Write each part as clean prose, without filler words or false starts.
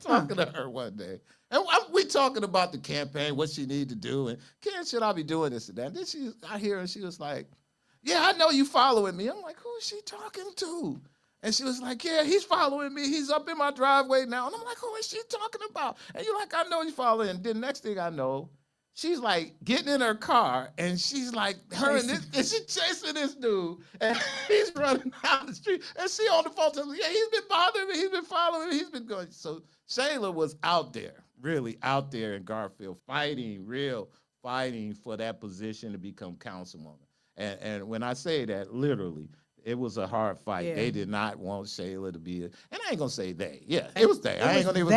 talking to her one day. And we talking about the campaign, what she need to do, and Kenn, should I be doing this and that? And then I hear her, she was like, yeah, I know you following me. I'm like, who is she talking to? And she was like, yeah, he's following me. He's up in my driveway now. And I'm like, who is she talking about? And you're like, I know he's following. And then next thing I know, she's like getting in her car and she's like, her and this, and she's chasing this dude. And he's running down the street. And she on the phone telling me, yeah, he's been bothering me. He's been following me. He's been going. So Shayla was out there, really out there in Garfield, fighting for that position to become councilwoman. And when I say that, literally, it was a hard fight. Yeah. They did not want Shayla to be, and I ain't gonna say they. Yeah, it was they. I ain't gonna even.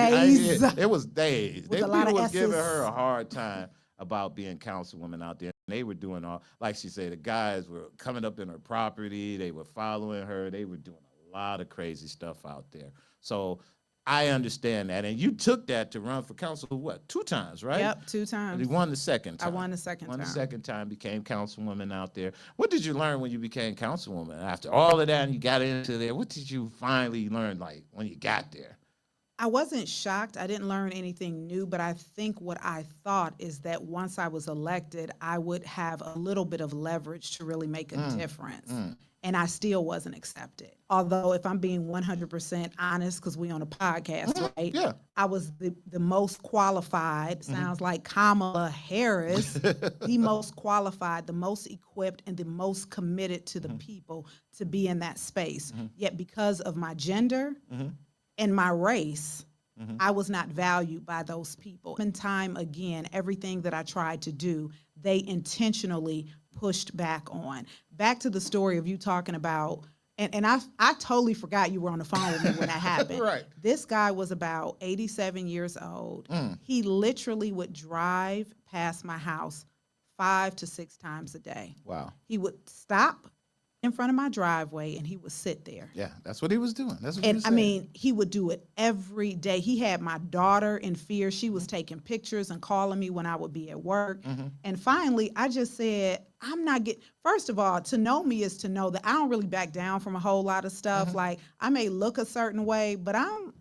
It was they. They people was giving her a hard time about being councilwoman out there. And they were doing all, like she said, the guys were coming up in her property. They were following her. They were doing a lot of crazy stuff out there. So I understand that. And you took that to run for council, what, 2 times, right? Yep, 2 times. You won the second time. I won the second time. Won the second time, became councilwoman out there. What did you learn when you became councilwoman? After all of that and you got into there, what did you finally learn, like, when you got there? I wasn't shocked. I didn't learn anything new, but I think what I thought is that once I was elected, I would have a little bit of leverage to really make a difference. And I still wasn't accepted. Although if I'm being 100% honest, because we on a podcast, right? Yeah. I was the most qualified, sounds like Kamala Harris, the most qualified, the most equipped, and the most committed to the people to be in that space. Yet because of my gender, and my race, I was not valued by those people. And time again, everything that I tried to do, they intentionally pushed back on. Back to the story of you talking about, and I totally forgot you were on the phone with me when that happened. Right. This guy was about 87 years old. He literally would drive past my house 5 to 6 times a day. Wow. He would stop in front of my driveway and he would sit there. Yeah, that's what he was doing. That's what And he was I saying. mean, he would do it every day. He had my daughter in fear. She was taking pictures and calling me when I would be at work. And finally, I just said, first of all, to know me is to know that I don't really back down from a whole lot of stuff. Like, I may look a certain way, but I'm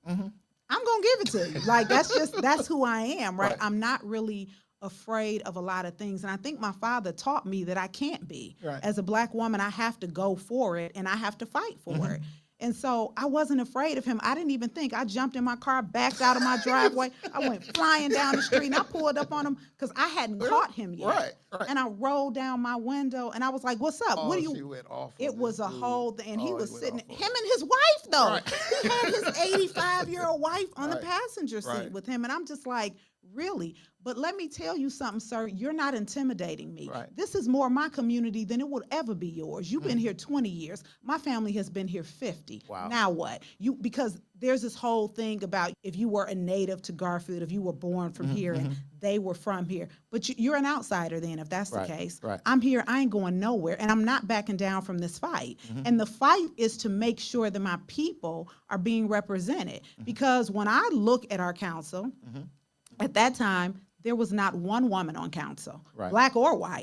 going to give it to you. Like, that's who I am, right? I'm not really afraid of a lot of things. And I think my father taught me that I can't be. Right. As a Black woman, I have to go for it and I have to fight for it. And so I wasn't afraid of him. I didn't even think. I jumped in my car, backed out of my driveway. I went flying down the street and I pulled up on him because I hadn't caught him yet. Right. And I rolled down my window and I was like, what's up? What do you? She went off It on was this a dude. whole thing. And he was went sitting, off on him and his wife though. Right. He had his 85-year-old wife on the Right. passenger seat Right. with him. And I'm just like, really? But let me tell you something, sir. You're not intimidating me. Right. This is more my community than it would ever be yours. You've been here 20 years. My family has been here 50. Wow. Now what? Because there's this whole thing about if you were a native to Garfield, if you were born from here and they were from here. But you're an outsider then, if that's Right. the case. Right. I'm here. I ain't going nowhere. And I'm not backing down from this fight. And the fight is to make sure that my people are being represented. Because when I look at our council, at that time, there was not one woman on council, Right. Black or white.